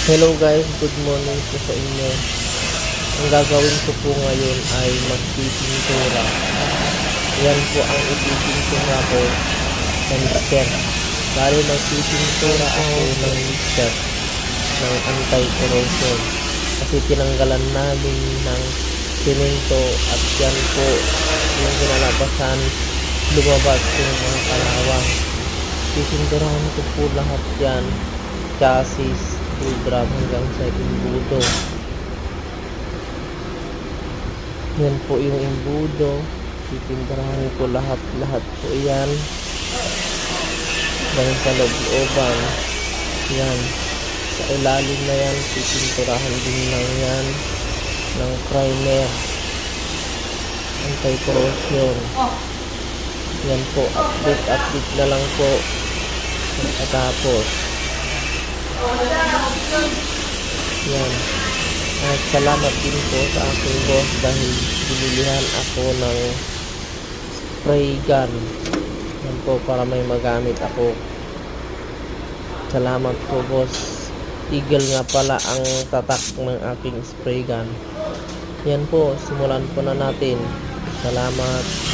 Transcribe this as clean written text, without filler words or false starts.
Hello guys, good morning po sa inyo. Ang gagawin ko po ngayon ay magpipintura. Yan po ang ipipintura ko sa mixer. Bali magpipintura ako ng mixer ng anti-corrosion. Kasi tinanggalan namin ng semento at yan po yung kinalabasan, lumabas yung mga kalawang. Pipinturahan ko po lahat yan, chassis, drum hanggang sa imbudo. Yan po yung imbudo, pipinturahan ko lahat po yan dahil sa loob-looban. Yan, sa ilalim na yan pipinturahan din lang yan ng primer anti-corrosion. Yan po, update na lang po pagkatapos. Yan. At salamat din po sa aking boss dahil binilihan ako ng spray gun. Yan po, para may magamit ako. Salamat po boss. Eagle nga pala ang tatak ng aking spray gun. Yan po, simulan po na natin. Salamat.